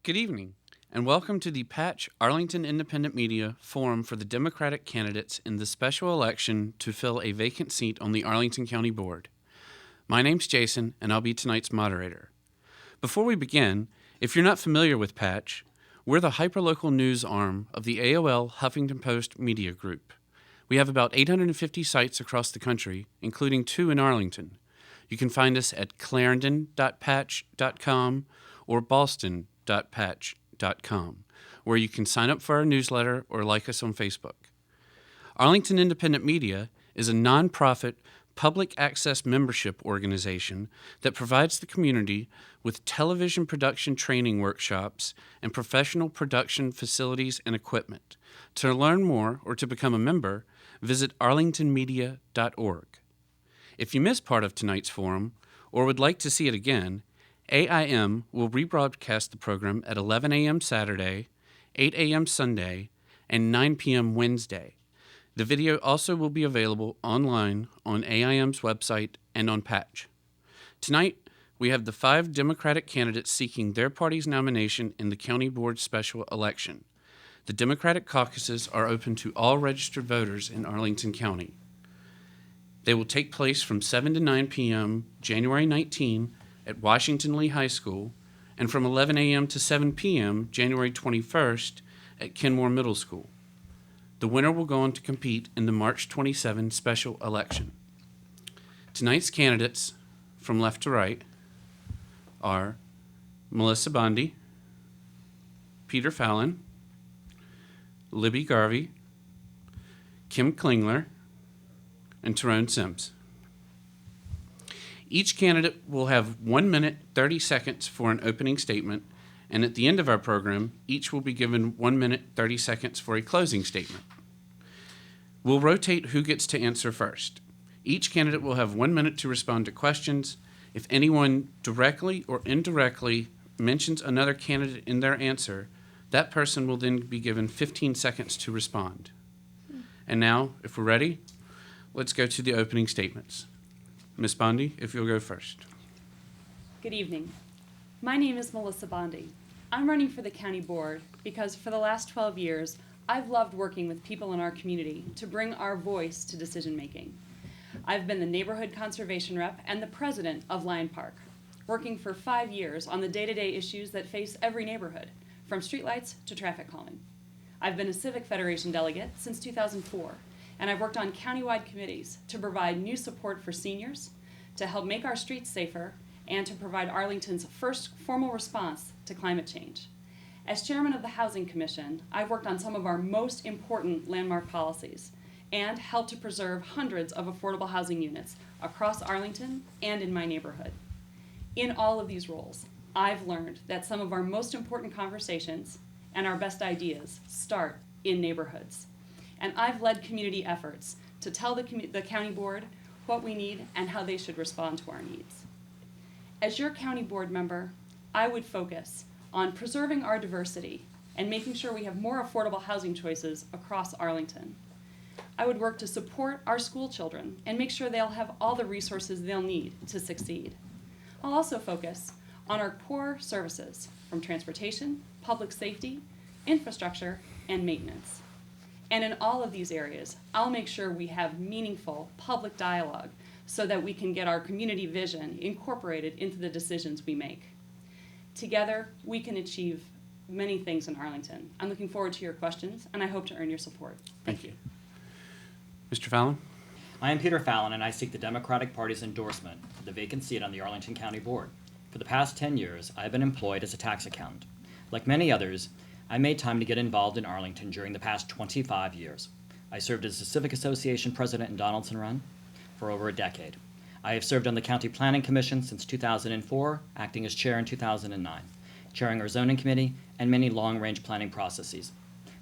Good evening, and welcome to the Patch Arlington Independent Media Forum for the Democratic candidates in the special election to fill a vacant seat on the Arlington County Board. My name's Jason, and I'll be tonight's moderator. Before we begin, if you're not familiar with Patch, we're the hyperlocal news arm of the AOL Huffington Post media group. We have about 850 sites across the country, including 2 in Arlington. You can find us at clarendon.patch.com or boston.patch.com, where you can sign up for our newsletter or like us on Facebook. Arlington Independent Media is a nonprofit public access membership organization that provides the community with television production training workshops and professional production facilities and equipment. To learn more or to become a member, visit arlingtonmedia.org. If you missed part of tonight's forum or would like to see it again, AIM will rebroadcast the program at 11 a.m. Saturday, 8 a.m. Sunday, and 9 p.m. Wednesday. The video also will be available online on AIM's website and on Patch. Tonight, we have the 5 Democratic candidates seeking their party's nomination in the County Board special election. The Democratic caucuses are open to all registered voters in Arlington County. They will take place from 7 to 9 p.m. January 19 at Washington Lee High School, and from 11 a.m. to 7 p.m. January 21st at Kenmore Middle School. The winner will go on to compete in the March 27 special election. Tonight's candidates, from left to right, are Melissa Bondi, Peter Fallon, Libby Garvey, Kim Klingler, and Tyrone Sims. Each candidate will have 1 minute, 30 seconds for an opening statement, and at the end of our program, each will be given 1 minute, 30 seconds for a closing statement. We'll rotate who gets to answer first. Each candidate will have 1 minute to respond to questions. If anyone directly or indirectly mentions another candidate in their answer, that person will then be given 15 seconds to respond. And now, if we're ready, let's go to the opening statements. Ms. Bondi, if you'll go first. Good evening. My name is Melissa Bondi. I'm running for the county board because for the last 12 years, I've loved working with people in our community to bring our voice to decision making. I've been the neighborhood conservation rep and the president of Lion Park, working for 5 years on the day-to-day issues that face every neighborhood, from streetlights to traffic calming. I've been a Civic Federation delegate since 2004, and I've worked on countywide committees to provide new support for seniors, to help make our streets safer, and to provide Arlington's first formal response to climate change. As chairman of the Housing Commission, I've worked on some of our most important landmark policies and helped to preserve hundreds of affordable housing units across Arlington and in my neighborhood. In all of these roles, I've learned that some of our most important conversations and our best ideas start in neighborhoods. And I've led community efforts to tell the county board what we need and how they should respond to our needs. As your county board member, I would focus on preserving our diversity and making sure we have more affordable housing choices across Arlington. I would work to support our school children and make sure they'll have all the resources they'll need to succeed. I'll also focus on our core services, from transportation, public safety, infrastructure, and maintenance. And in all of these areas, I'll make sure we have meaningful public dialogue so that we can get our community vision incorporated into the decisions we make. Together, we can achieve many things in Arlington. I'm looking forward to your questions, and I hope to earn your support. Thank you. Mr. Fallon? I am Peter Fallon, and I seek the Democratic Party's endorsement for the vacant seat on the Arlington County Board. For the past 10 years, I have been employed as a tax accountant. Like many others, I made time to get involved in Arlington during the past 25 years. I served as the Civic Association president in Donaldson Run for over a decade. I have served on the County Planning Commission since 2004, acting as chair in 2009, chairing our zoning committee and many long-range planning processes.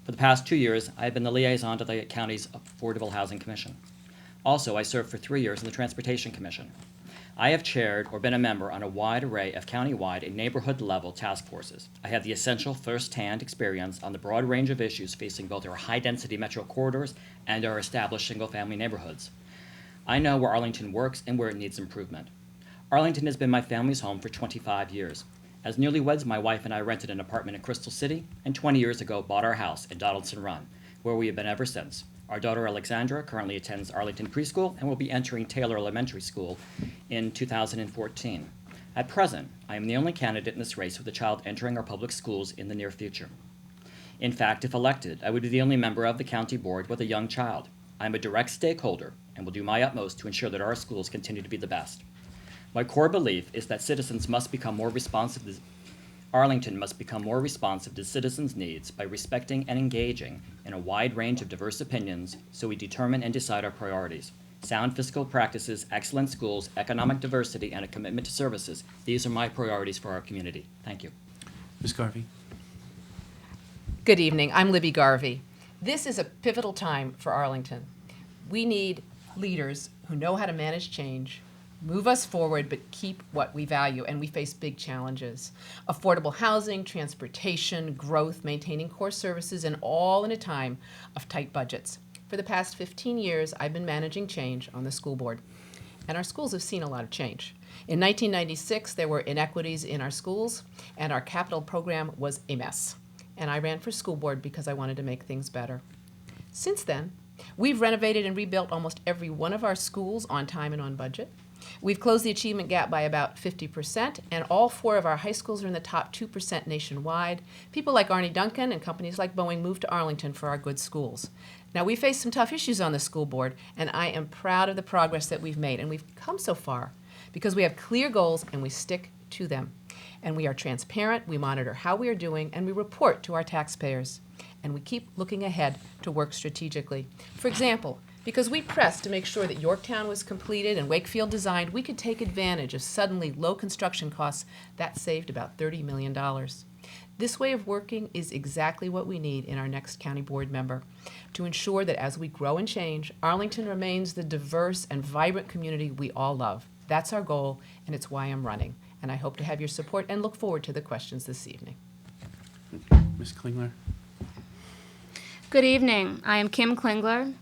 For the past 2 years, I have been the liaison to the county's Affordable Housing Commission. Also, I served for 3 years in the Transportation Commission. I have chaired or been a member on a wide array of county-wide and neighborhood-level task forces. I have the essential first-hand experience on the broad range of issues facing both our high-density metro corridors and our established single-family neighborhoods. I know where Arlington works and where it needs improvement. Arlington has been my family's home for 25 years, As newlyweds, my wife and I rented an apartment in Crystal City, and 20 years ago bought our house in Donaldson Run, where we have been ever since. Our daughter Alexandra currently attends Arlington Preschool and will be entering Taylor Elementary School in 2014. At present, I am the only candidate in this race with a child entering our public schools in the near future. In fact, if elected, I would be the only member of the county board with a young child. I am a direct stakeholder and will do my utmost to ensure that our schools continue to be the best. My core belief is that citizens must become more responsive. Arlington must become more responsive to citizens' needs by respecting and engaging in a wide range of diverse opinions so we determine and decide our priorities. Sound fiscal practices, excellent schools, economic diversity, and a commitment to services. These are my priorities for our community. Thank you. Ms. Garvey. Good evening. I'm Libby Garvey. This is a pivotal time for Arlington. We need leaders who know how to manage change, move us forward, but keep what we value, and we face big challenges. Affordable housing, transportation, growth, maintaining core services, and all in a time of tight budgets. For the past 15 years, I've been managing change on the school board, and our schools have seen a lot of change. In 1996, there were inequities in our schools, and our capital program was a mess. And I ran for school board because I wanted to make things better. Since then, we've renovated and rebuilt almost every one of our schools on time and on budget. We've closed the achievement gap by about 50%, and all 4 of our high schools are in the top 2% nationwide. People like Arnie Duncan and companies like Boeing moved to Arlington for our good schools. Now, we face some tough issues on the school board, and I am proud of the progress that we've made, and we've come so far because we have clear goals and we stick to them. And we are transparent, we monitor how we are doing, and we report to our taxpayers. And we keep looking ahead to work strategically. For example, because we pressed to make sure that Yorktown was completed and Wakefield designed, we could take advantage of suddenly low construction costs. That saved about $30 million. This way of working is exactly what we need in our next county board member to ensure that as we grow and change, Arlington remains the diverse and vibrant community we all love. That's our goal, and it's why I'm running. And I hope to have your support and look forward to the questions this evening. Ms. Klingler. Good evening. I am Kim Klingler,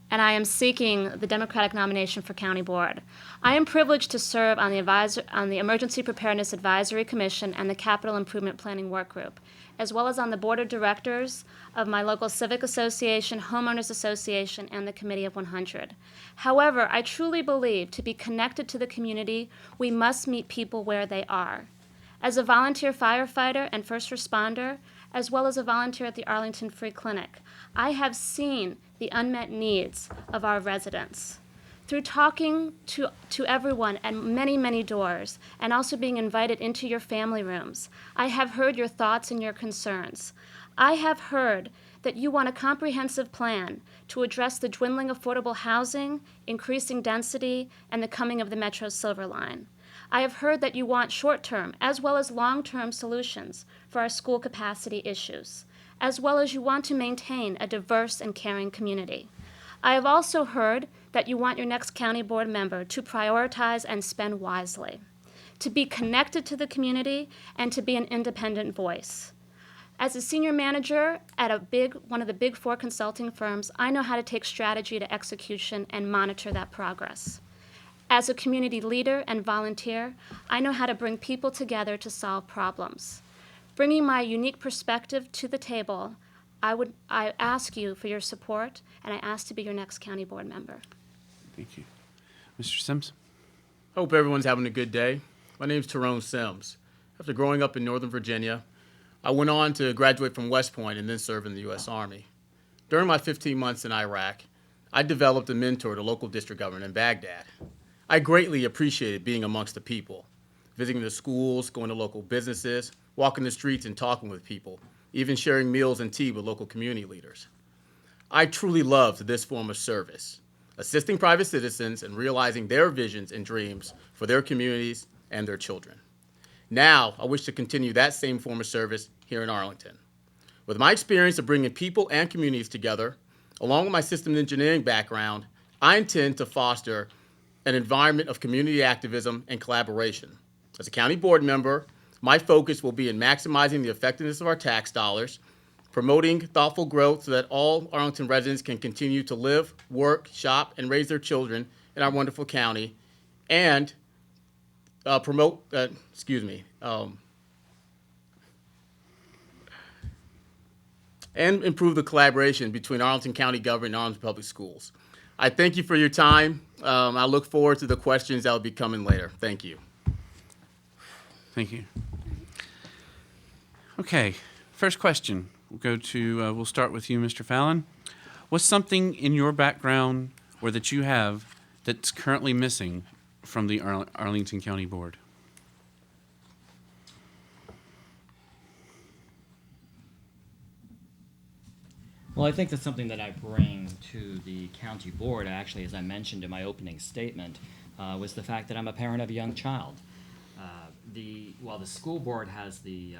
and I am seeking the Democratic nomination for County Board. I am privileged to serve on the Emergency Preparedness Advisory Commission and the Capital Improvement Planning Work Group, as well as on the Board of Directors of my local Civic Association, Homeowners Association, and the Committee of 100. However, I truly believe to be connected to the community, we must meet people where they are. As a volunteer firefighter and first responder, as well as a volunteer at the Arlington Free Clinic, I have seen the unmet needs of our residents. Through talking to everyone at many, many doors, and also being invited into your family rooms, I have heard your thoughts and your concerns. I have heard that you want a comprehensive plan to address the dwindling affordable housing, increasing density, and the coming of the Metro Silver Line. I have heard that you want short-term as well as long-term solutions for our school capacity issues, as well as you want to maintain a diverse and caring community. I have also heard that you want your next county board member to prioritize and spend wisely, to be connected to the community, and to be an independent voice. As a senior manager at one of the big 4 consulting firms, I know how to take strategy to execution and monitor that progress. As a community leader and volunteer, I know how to bring people together to solve problems. Bringing my unique perspective to the table, I ask you for your support, and I ask to be your next county board member. Thank you. Mr. Sims. Hope everyone's having a good day. My name's Tyrone Sims. After growing up in Northern Virginia, I went on to graduate from West Point and then serve in the U.S. Army. During my 15 months in Iraq, I developed a mentor to local district government in Baghdad. I greatly appreciated being amongst the people, visiting the schools, going to local businesses, walking the streets and talking with people, even sharing meals and tea with local community leaders. I truly loved this form of service, assisting private citizens and realizing their visions and dreams for their communities and their children. Now, I wish to continue that same form of service here in Arlington. With my experience of bringing people and communities together, along with my systems engineering background, I intend to foster an environment of community activism and collaboration. As a county board member, my focus will be in maximizing the effectiveness of our tax dollars, promoting thoughtful growth so that all Arlington residents can continue to live, work, shop, and raise their children in our wonderful county, and and improve the collaboration between Arlington County government and Arlington Public Schools. I thank you for your time. I look forward to the questions that will be coming later. Thank you. Thank you. Okay, first question. We'll start with you, Mr. Fallon. What's something in your background or that you have that's currently missing from the Arlington County Board? Well, I think that's something that I bring to the county board, actually, as I mentioned in my opening statement, was the fact that I'm a parent of a young child. While the school board has the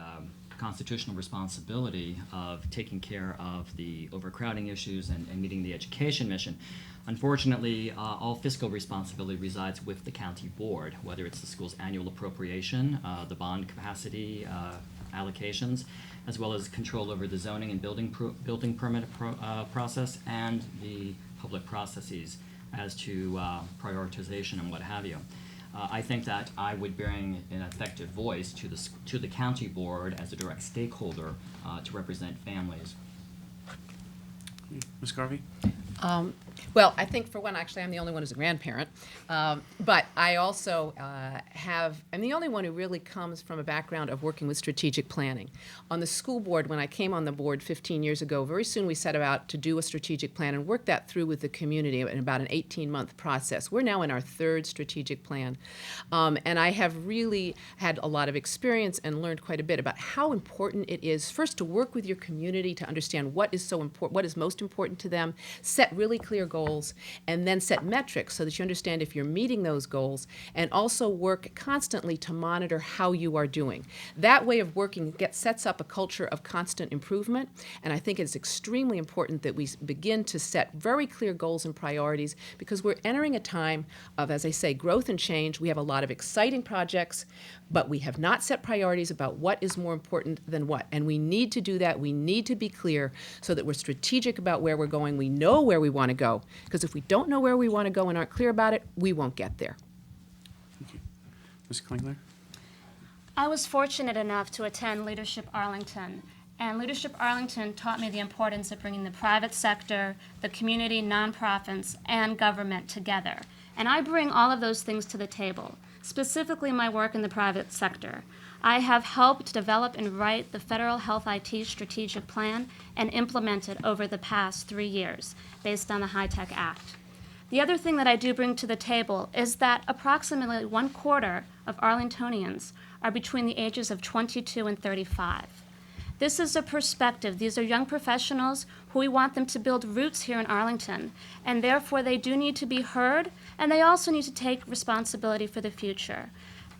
constitutional responsibility of taking care of the overcrowding issues and meeting the education mission, unfortunately, all fiscal responsibility resides with the county board, whether it's the school's annual appropriation, the bond capacity allocations, as well as control over the zoning and building permit process and the public processes as to prioritization and what have you. I think that I would bring an effective voice to the county board as a direct stakeholder to represent families. Ms. Garvey? Well, I think for one, actually, I'm the only one who's a grandparent. But I also I'm the only one who really comes from a background of working with strategic planning. On the school board, when I came on the board 15 years ago, very soon we set about to do a strategic plan and work that through with the community in about an 18-month process. We're now in our third strategic plan. And I have really had a lot of experience and learned quite a bit about how important it is, first, to work with your community to understand what is so important, what is most important to them, set really clear goals, and then set metrics so that you understand if you're meeting those goals, and also work constantly to monitor how you are doing. That way of working sets up a culture of constant improvement, and I think it's extremely important that we begin to set very clear goals and priorities, because we're entering a time of, as I say, growth and change. We have a lot of exciting projects, but we have not set priorities about what is more important than what, and we need to do that. We need to be clear so that we're strategic about where we're going. We know where we want to go, because if we don't know where we want to go and aren't clear about it, we won't get there. Thank you. Ms. Klingler? I was fortunate enough to attend Leadership Arlington, and Leadership Arlington taught me the importance of bringing the private sector, the community, nonprofits, and government together. And I bring all of those things to the table, specifically my work in the private sector. I have helped develop and write the Federal Health IT Strategic Plan and implement it over the past 3 years based on the HITECH Act. The other thing that I do bring to the table is that approximately 1/4 of Arlingtonians are between the ages of 22 and 35. This is a perspective. These are young professionals who we want them to build roots here in Arlington, and therefore they do need to be heard, and they also need to take responsibility for the future.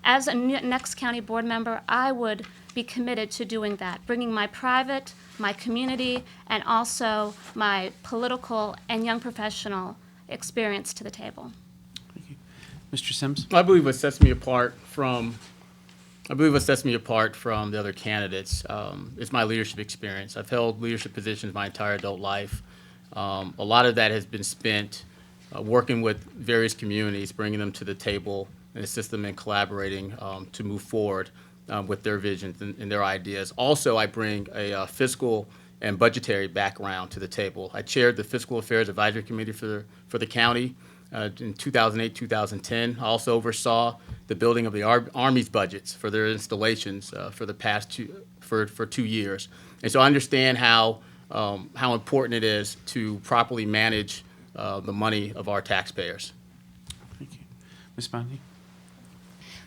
As a next county board member, I would be committed to doing that, bringing my private, my community, and also my political and young professional experience to the table. Thank you. Mr. Sims? I believe what sets me apart from the other candidates is my leadership experience. I've held leadership positions my entire adult life. A lot of that has been spent working with various communities, bringing them to the table and assist them in collaborating to move forward with their visions and their ideas. Also, I bring a fiscal and budgetary background to the table. I chaired the Fiscal Affairs Advisory Committee for the county in 2008, 2010. I also oversaw the building of the Army's budgets for their installations for the past 2 years. And so I understand how important it is to properly manage the money of our taxpayers. Thank you. Ms. Bondi?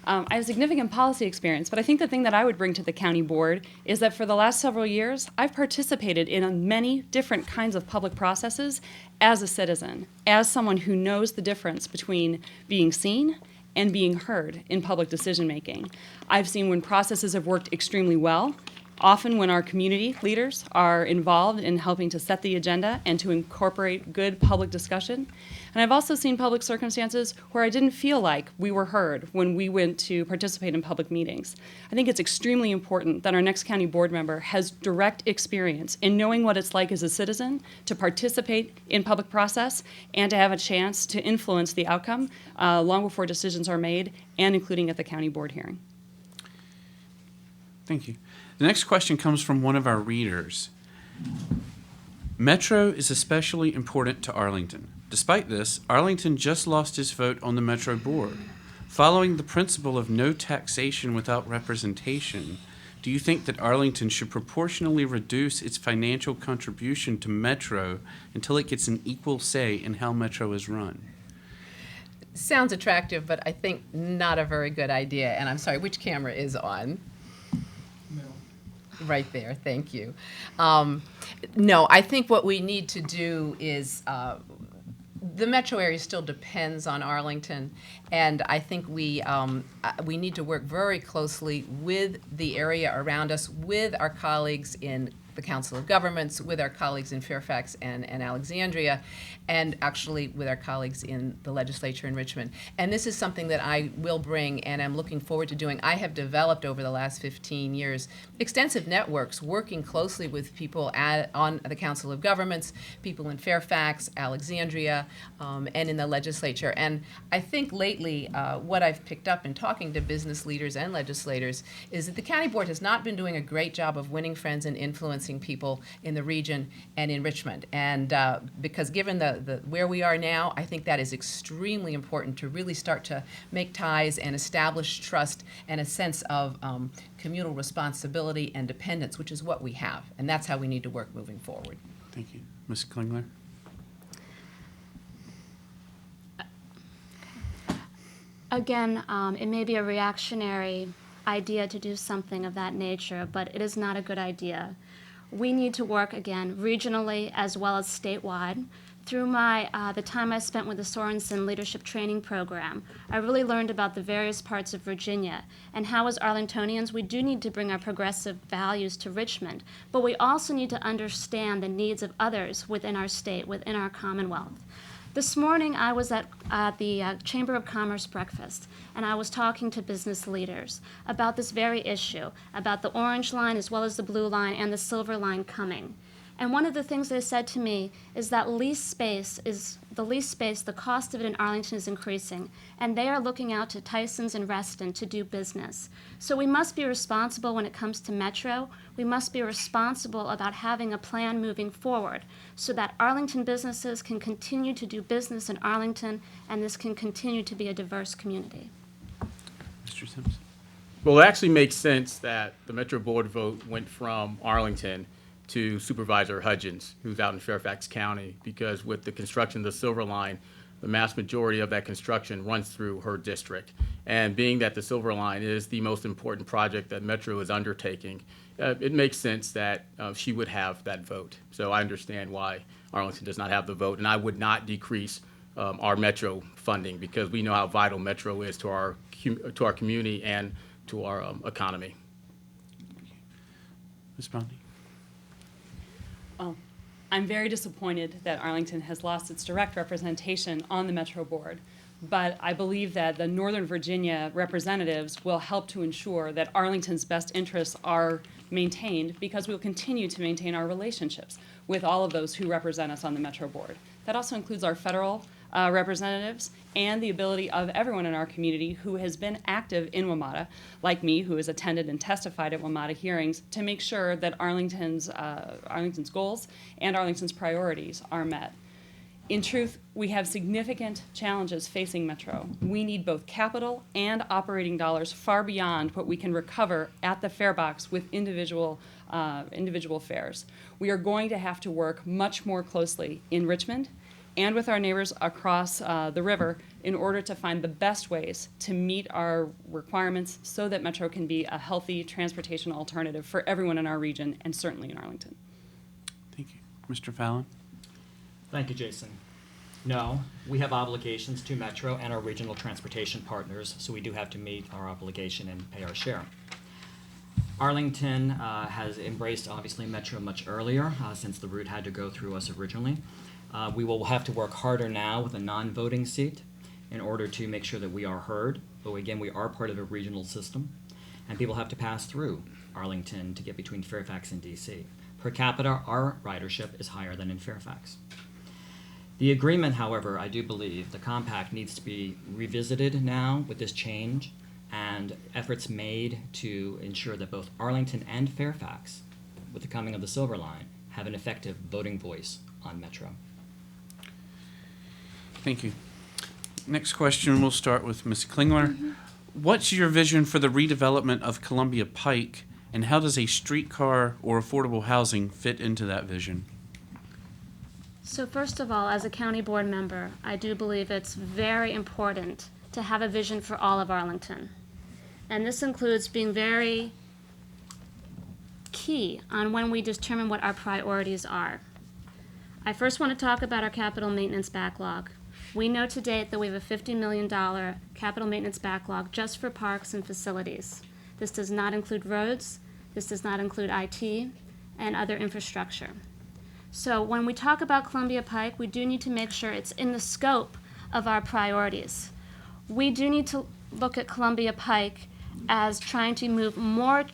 I have significant policy experience, but I think the thing that I would bring to the county board is that for the last several years, I've participated in many different kinds of public processes as a citizen, as someone who knows the difference between being seen and being heard in public decision making. I've seen when processes have worked extremely well, often when our community leaders are involved in helping to set the agenda and to incorporate good public discussion. And I've also seen public circumstances where I didn't feel like we were heard when we went to participate in public meetings. I think it's extremely important that our next county board member has direct experience in knowing what it's like as a citizen to participate in public process and to have a chance to influence the outcome long before decisions are made, and including at the county board hearing. Thank you. The next question comes from one of our readers. Metro is especially important to Arlington. Despite this, Arlington just lost its vote on the Metro Board. Following the principle of no taxation without representation, do you think that Arlington should proportionally reduce its financial contribution to Metro until it gets an equal say in how Metro is run? Sounds attractive, but I think not a very good idea. And I'm sorry, which camera is on? Right there, thank you. No, I think what we need to do is, the metro area still depends on Arlington, and I think we need to work very closely with the area around us, with our colleagues in the Council of Governments, with our colleagues in Fairfax and Alexandria, and actually with our colleagues in the legislature in Richmond. And this is something that I will bring and I'm looking forward to doing. I have developed over the last 15 years extensive networks working closely with people on the Council of Governments, people in Fairfax, Alexandria, and in the legislature. And I think lately what I've picked up in talking to business leaders and legislators is that the county board has not been doing a great job of winning friends and influencing people in the region and in Richmond. And because given the where we are now, I think that is extremely important to really start to make ties and establish trust and a sense of communal responsibility and dependence, which is what we have. And that's how we need to work moving forward. Thank you. Ms. Klingler? Again, it may be a reactionary idea to do something of that nature, but it is not a good idea. We need to work, again, regionally as well as statewide. Through the time I spent with the Sorensen Leadership Training Program, I really learned about the various parts of Virginia and how, as Arlingtonians, we do need to bring our progressive values to Richmond, but we also need to understand the needs of others within our state, within our Commonwealth. This morning, I was at the Chamber of Commerce breakfast, and I was talking to business leaders about this very issue, about the orange line as well as the blue line and the silver line coming. And one of the things they said to me is that the cost of it in Arlington is increasing, and they are looking out to Tysons and Reston to do business. So we must be responsible when it comes to Metro. We must be responsible about having a plan moving forward so that Arlington businesses can continue to do business in Arlington, and this can continue to be a diverse community. Mr. Simpson? Well, it actually makes sense that the Metro Board vote went from Arlington to Supervisor Hudgens, who's out in Fairfax County, because with the construction of the Silver Line, the mass majority of that construction runs through her district. And being that the Silver Line is the most important project that Metro is undertaking, it makes sense that she would have that vote. So I understand why Arlington does not have the vote, and I would not decrease our Metro funding because we know how vital Metro is to our community and to our economy. Ms. Bondi? Well, I'm very disappointed that Arlington has lost its direct representation on the Metro Board, but I believe that the Northern Virginia representatives will help to ensure that Arlington's best interests are maintained because we'll continue to maintain our relationships with all of those who represent us on the Metro Board. That also includes our federal representatives and the ability of everyone in our community who has been active in WMATA, like me, who has attended and testified at WMATA hearings, to make sure that Arlington's goals and Arlington's priorities are met. In truth, we have significant challenges facing Metro. We need both capital and operating dollars far beyond what we can recover at the fare box with individual fares. We are going to have to work much more closely in Richmond and with our neighbors across the river in order to find the best ways to meet our requirements so that Metro can be a healthy transportation alternative for everyone in our region and certainly in Arlington. Thank you. Mr. Fallon? Thank you, Jason. No, we have obligations to Metro and our regional transportation partners, so we do have to meet our obligation and pay our share. Arlington has embraced, obviously, Metro much earlier, since the route had to go through us originally. We will have to work harder now with a non-voting seat in order to make sure that we are heard. But again, we are part of a regional system, and people have to pass through Arlington to get between Fairfax and DC. Per capita, our ridership is higher than in Fairfax. The agreement, however, I do believe the compact needs to be revisited now with this change and efforts made to ensure that both Arlington and Fairfax, with the coming of the Silver Line, have an effective voting voice on Metro. Thank you. Next question, we'll start with Ms. Klingler. What's your vision for the redevelopment of Columbia Pike, and how does a streetcar or affordable housing fit into that vision? So first of all, as a county board member, I do believe it's very important to have a vision for all of Arlington. And this includes being very key on when we determine what our priorities are. I first want to talk about our capital maintenance backlog. We know to date that we have a $50 million capital maintenance backlog just for parks and facilities. This does not include roads, this does not include IT, and other infrastructure. So when we talk about Columbia Pike, we do need to make sure it's in the scope of our priorities. We do need to look at Columbia Pike as trying to move more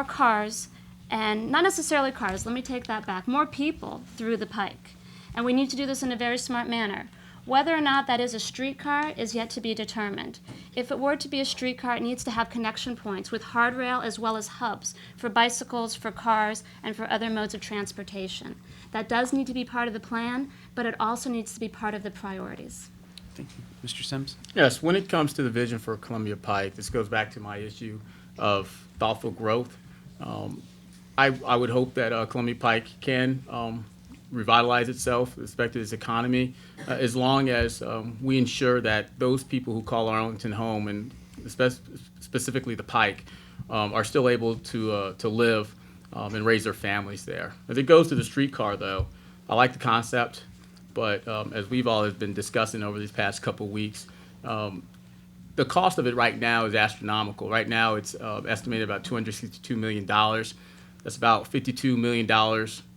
cars, and not necessarily cars, let me take that back, more people through the pike. And we need to do this in a very smart manner. Whether or not that is a streetcar is yet to be determined. If it were to be a streetcar, it needs to have connection points with hard rail as well as hubs for bicycles, for cars, and for other modes of transportation. That does need to be part of the plan, but it also needs to be part of the priorities. Thank you. Mr. Sims? Yes, when it comes to the vision for Columbia Pike, this goes back to my issue of thoughtful growth. I would hope that Columbia Pike can revitalize itself, respect its economy, as long as we ensure that those people who call Arlington home, and specifically the Pike, are still able to live and raise their families there. As it goes to the streetcar, though, I like the concept, but as we've all been discussing over these past couple of weeks, the cost of it right now is astronomical. Right now, it's estimated about $262 million. That's about $52 million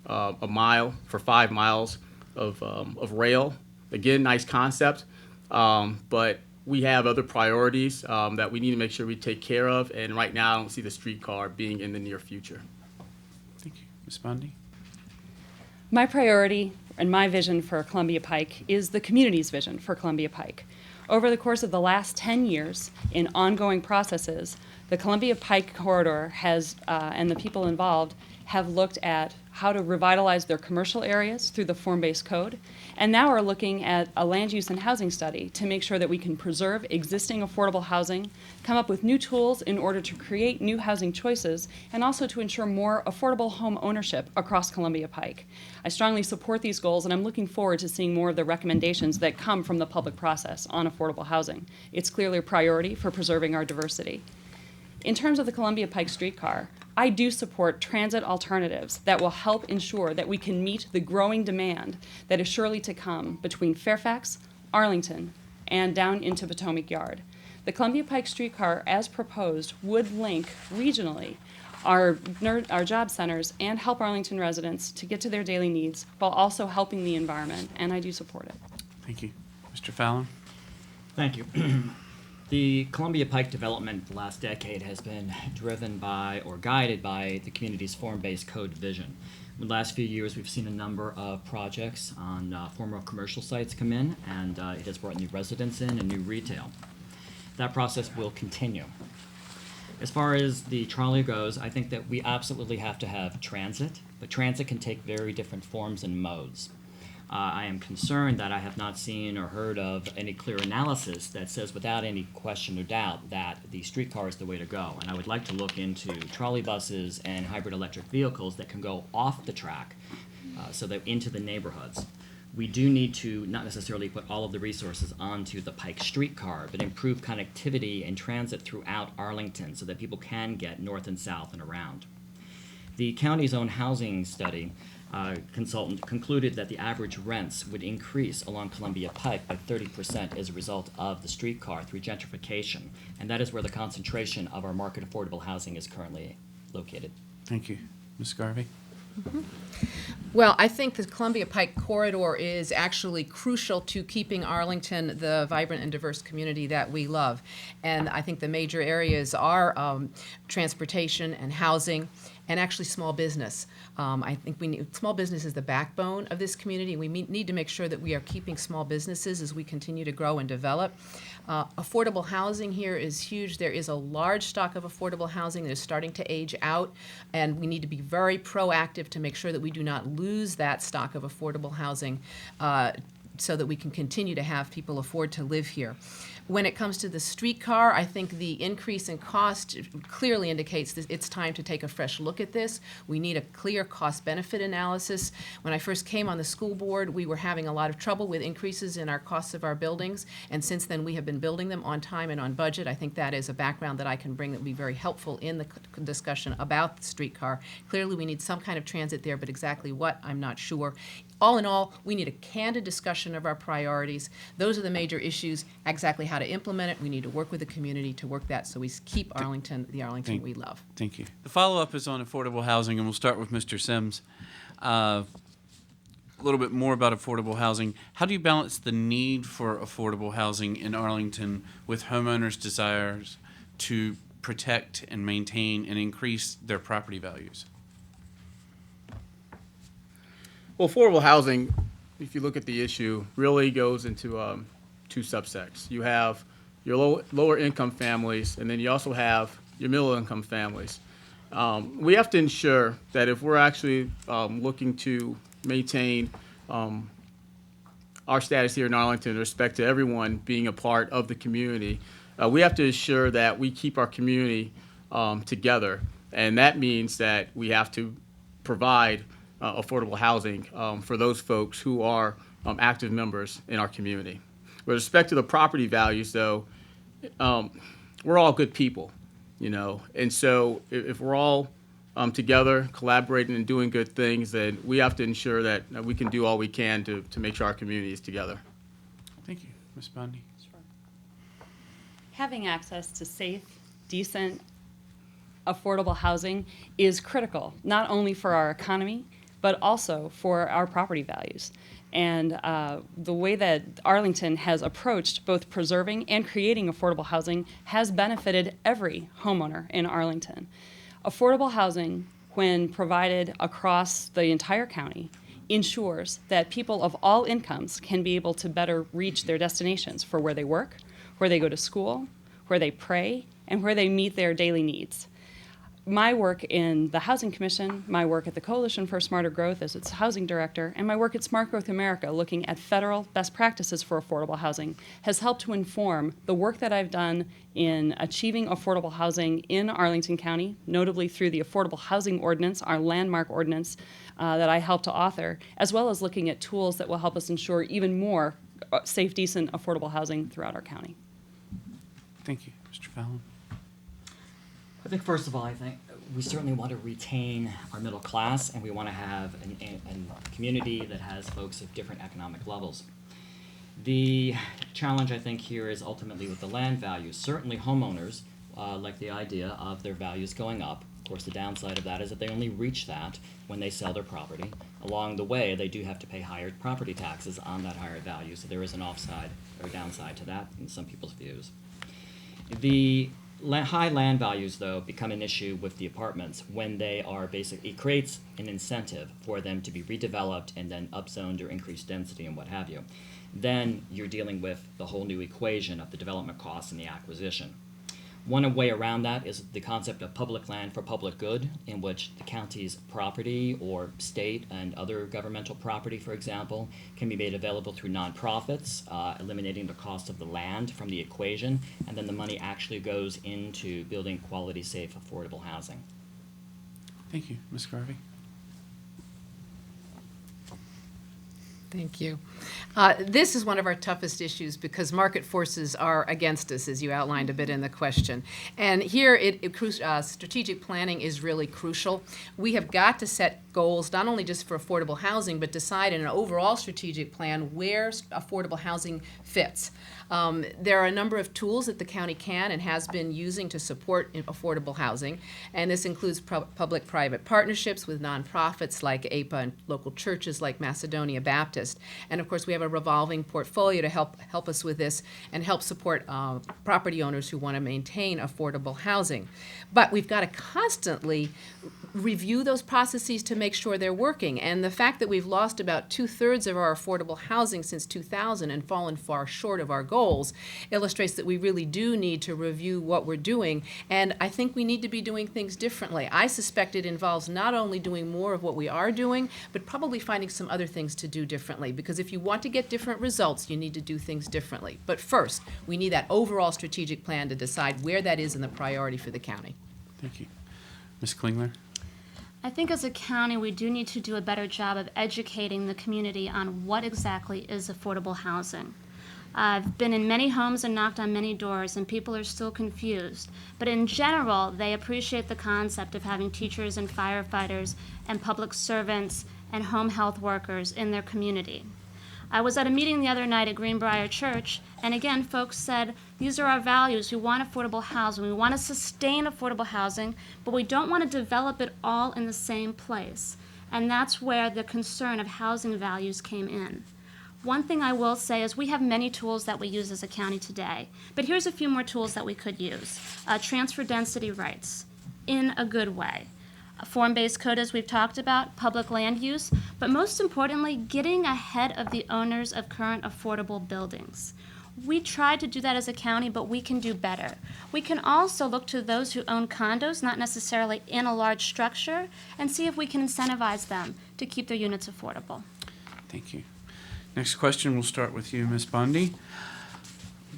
a mile for 5 miles of rail. Again, nice concept, but we have other priorities that we need to make sure we take care of, and right now I don't see the streetcar being in the near future. Thank you. Ms. Bondi? My priority and my vision for Columbia Pike is the community's vision for Columbia Pike. Over the course of the last 10 years, in ongoing processes, the Columbia Pike corridor has, and the people involved, have looked at how to revitalize their commercial areas through the form-based code, and now are looking at a land use and housing study to make sure that we can preserve existing affordable housing, come up with new tools in order to create new housing choices, and also to ensure more affordable home ownership across Columbia Pike. I strongly support these goals, and I'm looking forward to seeing more of the recommendations that come from the public process on affordable housing. It's clearly a priority for preserving our diversity. In terms of the Columbia Pike streetcar, I do support transit alternatives that will help ensure that we can meet the growing demand that is surely to come between Fairfax, Arlington, and down into Potomac Yard. The Columbia Pike streetcar, as proposed, would link regionally our job centers and help Arlington residents to get to their daily needs while also helping the environment, and I do support it. Thank you. Mr. Fallon? Thank you. The Columbia Pike development the last decade has been driven by or guided by the community's form-based code vision. In the last few years, we've seen a number of projects on former commercial sites come in, and it has brought new residents in and new retail. That process will continue. As far as the trolley goes, I think that we absolutely have to have transit, but transit can take very different forms and modes. I am concerned that I have not seen or heard of any clear analysis that says without any question or doubt that the streetcar is the way to go. And I would like to look into trolley buses and hybrid electric vehicles that can go off the track so that into the neighborhoods. We do need to not necessarily put all of the resources onto the Pike streetcar, but improve connectivity and transit throughout Arlington so that people can get north and south and around. The county's own housing study consultant concluded that the average rents would increase along Columbia Pike by 30% as a result of the streetcar through gentrification, and that is where the concentration of our market affordable housing is currently located. Thank you. Ms. Garvey? Well, I think the Columbia Pike corridor is actually crucial to keeping Arlington the vibrant and diverse community that we love. And I think the major areas are transportation and housing, and actually small business. I think small business is the backbone of this community. We need to make sure that we are keeping small businesses as we continue to grow and develop. Affordable housing here is huge. There is a large stock of affordable housing that is starting to age out, and we need to be very proactive to make sure that we do not lose that stock of affordable housing so that we can continue to have people afford to live here. When it comes to the streetcar, I think the increase in cost clearly indicates that it's time to take a fresh look at this. We need a clear cost-benefit analysis. When I first came on the school board, we were having a lot of trouble with increases in our costs of our buildings, and since then we have been building them on time and on budget. I think that is a background that I can bring that would be very helpful in the discussion about the streetcar. Clearly we need some kind of transit there, but exactly what, I'm not sure. All in all, we need a candid discussion of our priorities. Those are the major issues. Exactly how to implement it, we need to work with the community to work that so we keep Arlington, the Arlington we love. Thank you. The follow-up is on affordable housing, and we'll start with Mr. Sims. A little bit more about affordable housing. How do you balance the need for affordable housing in Arlington with homeowners' desires to protect and maintain and increase their property values? Well, affordable housing, if you look at the issue, really goes into two subsects. You have your lower income families, and then you also have your middle income families. We have to ensure that if we're actually looking to maintain our status here in Arlington with respect to everyone being a part of the community, we have to ensure that we keep our community together. And that means that we have to provide affordable housing for those folks who are active members in our community. With respect to the property values, though, we're all good people, you know, and so if we're all together, collaborating and doing good things, then we have to ensure that we can do all we can to make sure our community is together. Thank you. Ms. Bondi? Sure. Having access to safe, decent, affordable housing is critical, not only for our economy, but also for our property values. And the way that Arlington has approached both preserving and creating affordable housing has benefited every homeowner in Arlington. Affordable housing, when provided across the entire county, ensures that people of all incomes can be able to better reach their destinations for where they work, where they go to school, where they pray, and where they meet their daily needs. My work in the Housing Commission, my work at the Coalition for Smarter Growth as its housing director, and my work at Smart Growth America looking at federal best practices for affordable housing has helped to inform the work that I've done in achieving affordable housing in Arlington County, notably through the Affordable Housing Ordinance, our landmark ordinance that I helped to author, as well as looking at tools that will help us ensure even more safe, decent, affordable housing throughout our county. Thank you. Mr. Fallon? I think first of all, I think we certainly want to retain our middle class, and we want to have a community that has folks of different economic levels. The challenge, I think, here is ultimately with the land values. Certainly homeowners like the idea of their values going up. Of course, the downside of that is that they only reach that when they sell their property. Along the way, they do have to pay higher property taxes on that higher value, so there is an offside or downside to that in some people's views. The high land values, though, become an issue with the apartments when they are basically, it creates an incentive for them to be redeveloped and then upzoned or increased density and what have you. Then you're dealing with the whole new equation of the development costs and the acquisition. One way around that is the concept of public land for public good, in which the county's property or state and other governmental property, for example, can be made available through nonprofits, eliminating the cost of the land from the equation, and then the money actually goes into building quality, safe, affordable housing. Thank you. Ms. Garvey? Thank you. This is one of our toughest issues because market forces are against us, as you outlined a bit in the question. And here, strategic planning is really crucial. We have got to set goals, not only just for affordable housing, but decide in an overall strategic plan where affordable housing fits. There are a number of tools that the county can and has been using to support affordable housing, and this includes public-private partnerships with nonprofits like APA and local churches like Macedonia Baptist. scientist. And of course, we have a revolving portfolio to help us with this and help support property owners who want to maintain affordable housing. But we've got to constantly review those processes to make sure they're working. And the fact that we've lost about 2/3 of our affordable housing since 2000 and fallen far short of our goals illustrates that we really do need to review what we're doing. And I think we need to be doing things differently. I suspect it involves not only doing more of what we are doing, but probably finding some other things to do differently. Because if you want to get different results, you need to do things differently. But first, we need that overall strategic plan to decide where that is in the priority for the county. Thank you. Ms. Klingler? I think as a county, we do need to do a better job of educating the community on what exactly is affordable housing. I've been in many homes and knocked on many doors, and people are still confused. But in general, they appreciate the concept of having teachers and firefighters and public servants and home health workers in their community. I was at a meeting the other night at Greenbrier Church, and again, folks said, these are our values. We want affordable housing. We want to sustain affordable housing, but we don't want to develop it all in the same place. And that's where the concern of housing values came in. One thing I will say is we have many tools that we use as a county today, but here's a few more tools that we could use. Transfer density rights in a good way. Form-based code, as we've talked about, public land use, but most importantly, getting ahead of the owners of current affordable buildings. We try to do that as a county, but we can do better. We can also look to those who own condos, not necessarily in a large structure, and see if we can incentivize them to keep their units affordable. Thank you. Next question, we'll start with you, Ms. Bondi.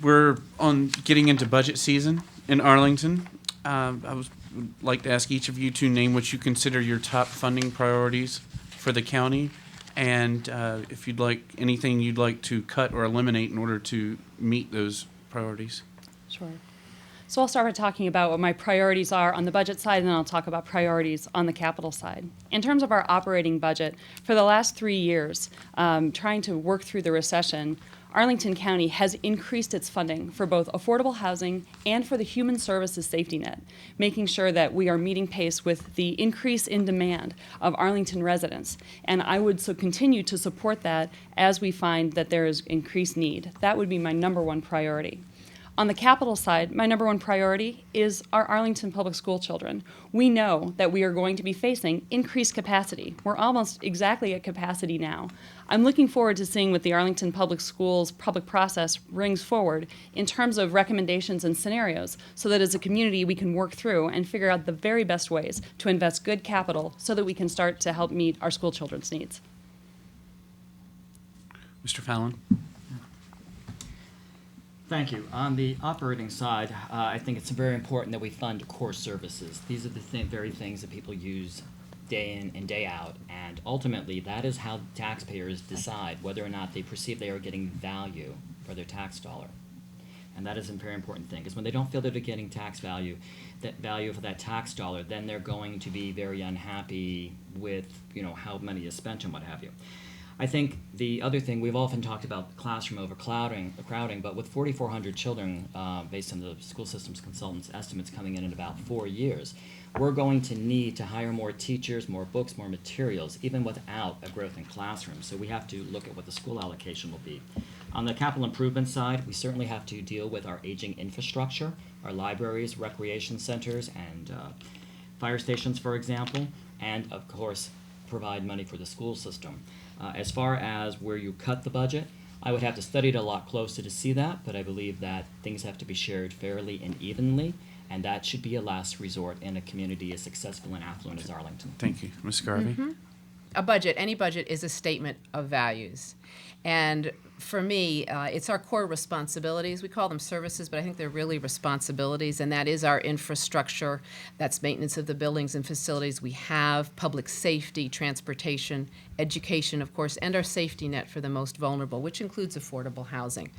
We're on getting into budget season in Arlington. would like to ask each of you to name what you consider your top funding priorities for the county, and if you'd like anything you'd like to cut or eliminate in order to meet those priorities. Sure. So I'll start by talking about what my priorities are on the budget side, and then I'll talk about priorities on the capital side. In terms of our operating budget, for the last 3 years, trying to work through the recession, Arlington County has increased its funding for both affordable housing and for the human services safety net, making sure that we are meeting pace with the increase in demand of Arlington residents. And I would continue to support that as we find that there is increased need. That would be my number one priority. On the capital side, my number one priority is our Arlington public school children. We know that we are going to be facing increased capacity. We're almost exactly at capacity now. I'm looking forward to seeing what the Arlington Public Schools public process brings forward in terms of recommendations and scenarios, so that as a community we can work through and figure out the very best ways to invest good capital so that we can start to help meet our school children's needs. Mr. Fallon. Thank you. On the operating side, I think it's very important that we fund core services. These are the very things that people use day in and day out, and ultimately that is how taxpayers decide whether or not they perceive they are getting value for their tax dollar. And that is a very important thing, because when they don't feel that they're getting tax value, that value for that tax dollar, then they're going to be very unhappy with, how money is spent and what have you. I think the other thing, we've often talked about classroom overcrowding, but with 4,400 children, based on the school systems consultants' estimates coming in about 4 years, we're going to need to hire more teachers, more books, more materials, even without a growth in classrooms. So we have to look at what the school allocation will be. On the capital improvement side, we certainly have to deal with our aging infrastructure, our libraries, recreation centers, and fire stations, for example, and of course, provide money for the school system. As far as where you cut the budget, I would have to study it a lot closer to see that, but I believe that things have to be shared fairly and evenly, and that should be a last resort in a community as successful and affluent as Arlington. Thank you. Ms. Garvey? Mm-hmm. A budget, any budget, is a statement of values. And for me, it's our core responsibilities. We call them services, but I think they're really responsibilities, and that is our infrastructure. That's maintenance of the buildings and facilities we have, public safety, transportation, education, of course, and our safety net for the most vulnerable, which includes affordable housing.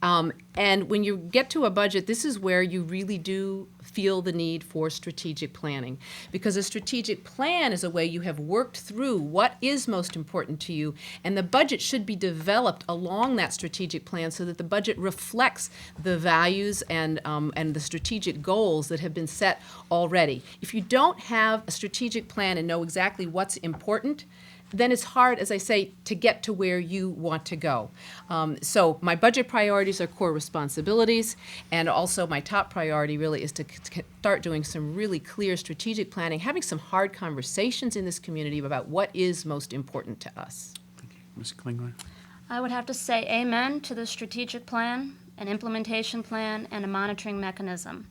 And when you get to a budget, this is where you really do feel the need for strategic planning, because a strategic plan is a way you have worked through what is most important to you, and the budget should be developed along that strategic plan so that the budget reflects the values and the strategic goals that have been set already. If you don't have a strategic plan and know exactly what's important, then it's hard, as I say, to get to where you want to go. So my budget priorities are core responsibilities, and also my top priority really is to start doing some really clear strategic planning, having some hard conversations in this community about what is most important to us. Thank you. Ms. Klingler? I would have to say amen to the strategic plan, an implementation plan, and a monitoring mechanism.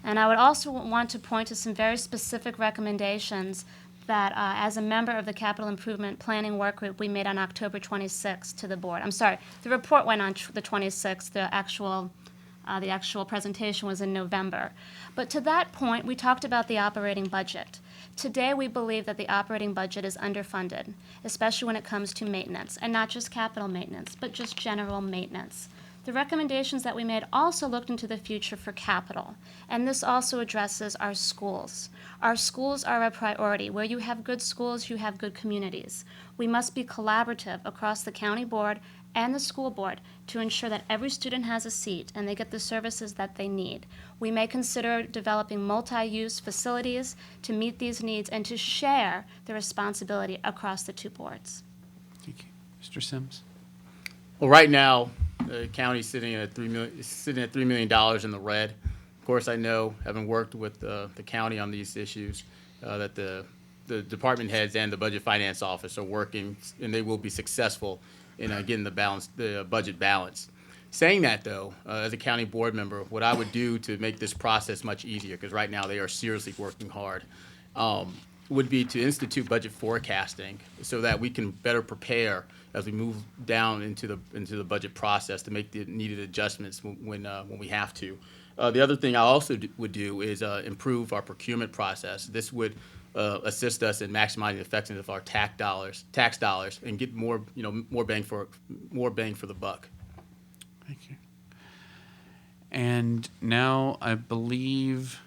And I would also want to point to some very specific recommendations that as a member of the Capital Improvement Planning Work Group, we made on October 26th to the board. I'm sorry, the report went on the 26th. The actual presentation was in November. But to that point, we talked about the operating budget. Today, we believe that the operating budget is underfunded, especially when it comes to maintenance, and not just capital maintenance, but just general maintenance. The recommendations that we made also looked into the future for capital, and this also addresses our schools. Our schools are a priority. Where you have good schools, you have good communities. We must be collaborative across the county board and the school board to ensure that every student has a seat and they get the services that they need. We may consider developing multi-use facilities to meet these needs and to share the responsibility across the two boards. Thank you. Mr. Sims? Well, right now, the county's sitting at $3 million in the red. Of course, I know, having worked with the county on these issues, that the department heads and the budget finance office are working, and they will be successful in getting the budget balanced. Saying that, though, as a county board member, what I would do to make this process much easier, because right now they are seriously working hard, would be to institute budget forecasting so that we can better prepare as we move down into the budget process to make the needed adjustments when we have to. The other thing I also would do is improve our procurement process. This would assist us in maximizing the effectiveness of our tax dollars, and get more bang for the buck. Thank you. And now I believe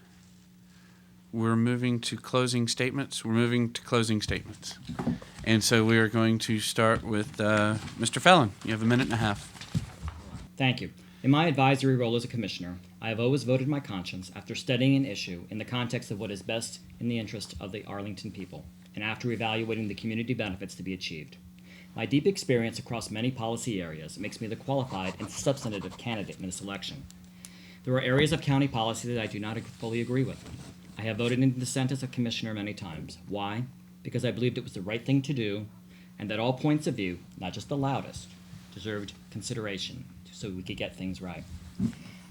we're moving to closing statements. And so we are going to start with Mr. Fallon. You have a minute and a half. Thank you. In my advisory role as a commissioner, I have always voted my conscience after studying an issue in the context of what is best in the interest of the Arlington people, and after evaluating the community benefits to be achieved. My deep experience across many policy areas makes me the qualified and substantive candidate in this election. There are areas of county policy that I do not fully agree with. I have voted in dissent as a commissioner many times. Why? Because I believed it was the right thing to do, and that all points of view, not just the loudest, deserved consideration so we could get things right.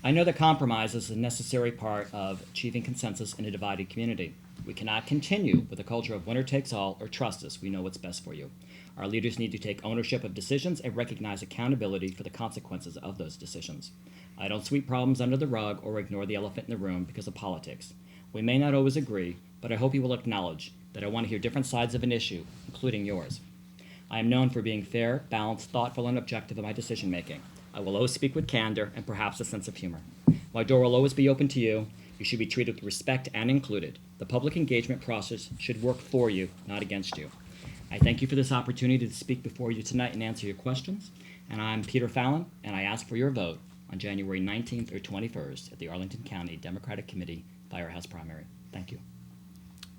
I know that compromise is a necessary part of achieving consensus in a divided community. We cannot continue with a culture of winner takes all or trust us, we know what's best for you. Our leaders need to take ownership of decisions and recognize accountability for the consequences of those decisions. I don't sweep problems under the rug or ignore the elephant in the room because of politics. We may not always agree, but I hope you will acknowledge that I want to hear different sides of an issue, including yours. I am known for being fair, balanced, thoughtful, and objective in my decision-making. I will always speak with candor and perhaps a sense of humor. My door will always be open to you. You should be treated with respect and included. The public engagement process should work for you, not against you. I thank you for this opportunity to speak before you tonight and answer your questions. And I'm Peter Fallon, and I ask for your vote on January 19th or 21st at the Arlington County Democratic Committee Firehouse Primary. Thank you.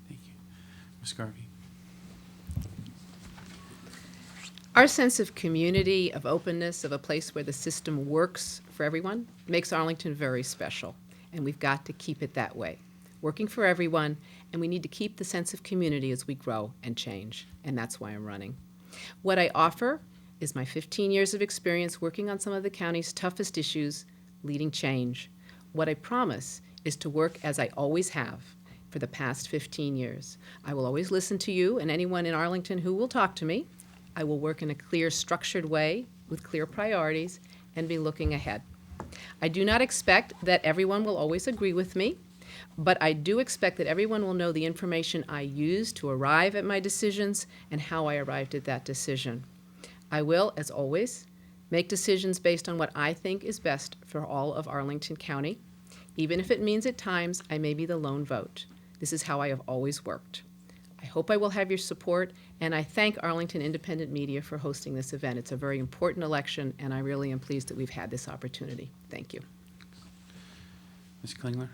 Thank you. Ms. Garvey? Our sense of community, of openness, of a place where the system works for everyone makes Arlington very special, and we've got to keep it that way. Working for everyone, and we need to keep the sense of community as we grow and change, and that's why I'm running. What I offer is my 15 years of experience working on some of the county's toughest issues, leading change. What I promise is to work as I always have for the past 15 years. I will always listen to you and anyone in Arlington who will talk to me. I will work in a clear, structured way with clear priorities and be looking ahead. I do not expect that everyone will always agree with me, but I do expect that everyone will know the information I used to arrive at my decisions and how I arrived at that decision. I will, as always, make decisions based on what I think is best for all of Arlington County, even if it means at times I may be the lone vote. This is how I have always worked. I hope I will have your support, and I thank Arlington Independent Media for hosting this event. It's a very important election, and I really am pleased that we've had this opportunity. Thank you. Ms. Klingler?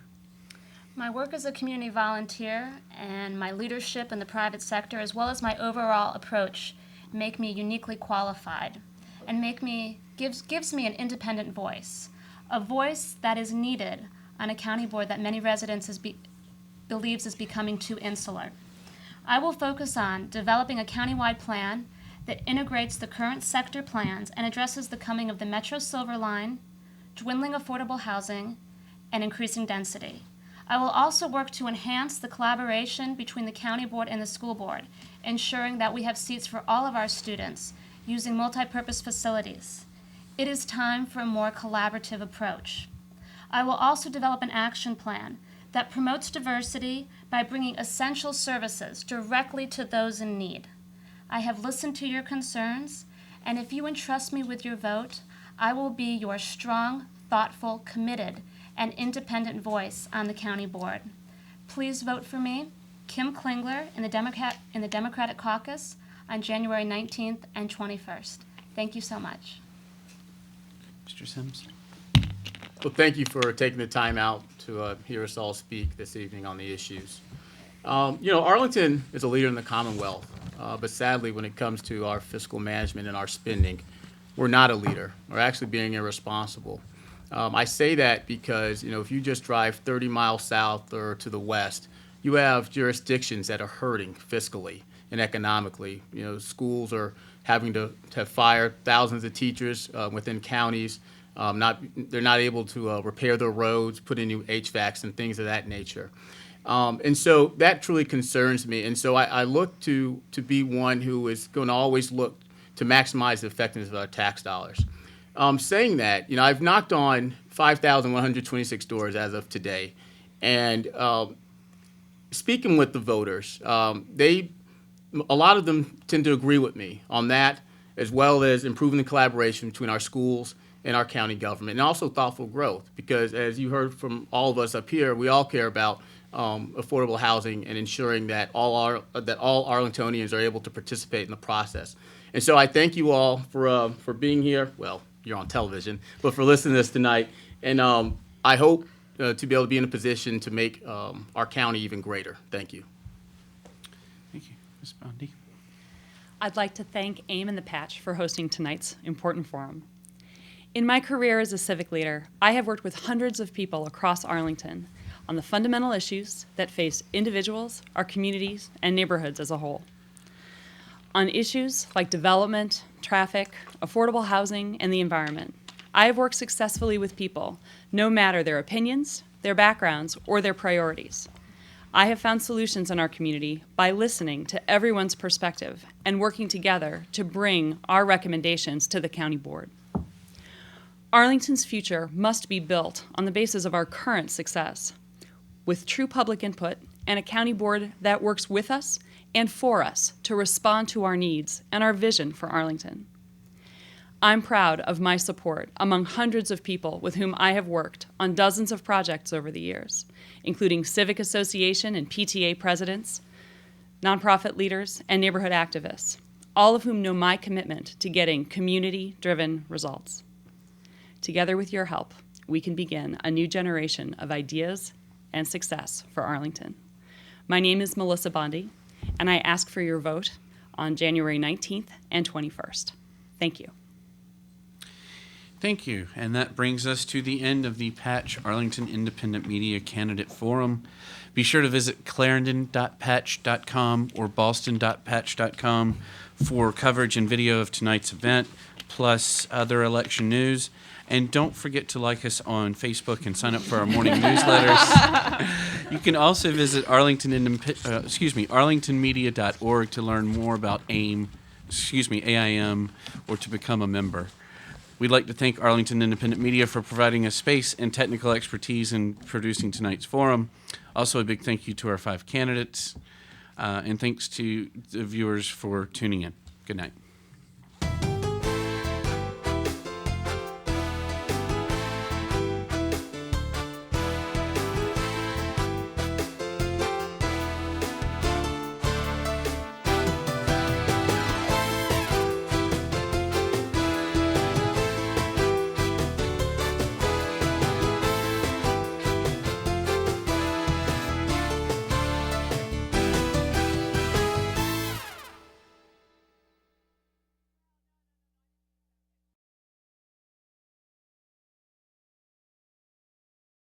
My work as a community volunteer and my leadership in the private sector, as well as my overall approach, make me uniquely qualified and gives me an independent voice, a voice that is needed on a county board that many residents believes is becoming too insular. I will focus on developing a countywide plan that integrates the current sector plans and addresses the coming of the Metro Silver Line, dwindling affordable housing, and increasing density. I will also work to enhance the collaboration between the county board and the school board, ensuring that we have seats for all of our students using multi-purpose facilities. It is time for a more collaborative approach. I will also develop an action plan that promotes diversity by bringing essential services directly to those in need. I have listened to your concerns, and if you entrust me with your vote, I will be your strong, thoughtful, committed, and independent voice on the county board. Please vote for me, Kim Klingler, in the Democratic Caucus on January 19th and 21st. Thank you so much. Mr. Sims? Well, thank you for taking the time out to hear us all speak this evening on the issues. Arlington is a leader in the Commonwealth, but sadly, when it comes to our fiscal management and our spending, we're not a leader. We're actually being irresponsible. I say that because, if you just drive 30 miles south or to the west, you have jurisdictions that are hurting fiscally and economically. Schools are having to fire thousands of teachers within counties. They're not able to repair their roads, put in new HVACs and things of that nature. And so that truly concerns me. And so I look to be one who is going to always look to maximize the effectiveness of our tax dollars. Saying that, I've knocked on 5,126 doors as of today. And speaking with the voters, a lot of them tend to agree with me on that, as well as improving the collaboration between our schools and our county government, and also thoughtful growth, because as you heard from all of us up here, we all care about affordable housing and ensuring that all Arlingtonians are able to participate in the process. And so I thank you all for being here. Well, you're on television, but for listening to this tonight. And I hope to be able to be in a position to make our county even greater. Thank you. Thank you. Ms. Bondi? I'd like to thank AIM and the Patch for hosting tonight's important forum. In my career as a civic leader, I have worked with hundreds of people across Arlington on the fundamental issues that face individuals, our communities, and neighborhoods as a whole. On issues like development, traffic, affordable housing, and the environment, I have worked successfully with people, no matter their opinions, their backgrounds, or their priorities. I have found solutions in our community by listening to everyone's perspective and working together to bring our recommendations to the county board. Arlington's future must be built on the basis of our current success, with true public input and a county board that works with us and for us to respond to our needs and our vision for Arlington. I'm proud of my support among hundreds of people with whom I have worked on dozens of projects over the years, including civic association and PTA presidents, nonprofit leaders, and neighborhood activists, all of whom know my commitment to getting community-driven results. Together with your help, we can begin a new generation of ideas and success for Arlington. My name is Melissa Bondi, and I ask for your vote on January 19th and 21st. Thank you. Thank you. And that brings us to the end of the Patch Arlington Independent Media Candidate Forum. Be sure to visit clarendon.patch.com or boston.patch.com for coverage and video of tonight's event, plus other election news. And don't forget to like us on Facebook and sign up for our morning newsletters. You can also visit arlingtonmedia.org to learn more about AIM, or to become a member. We'd like to thank Arlington Independent Media for providing us space and technical expertise in producing tonight's forum. Also, a big thank you to our 5 candidates, and thanks to the viewers for tuning in. Good night.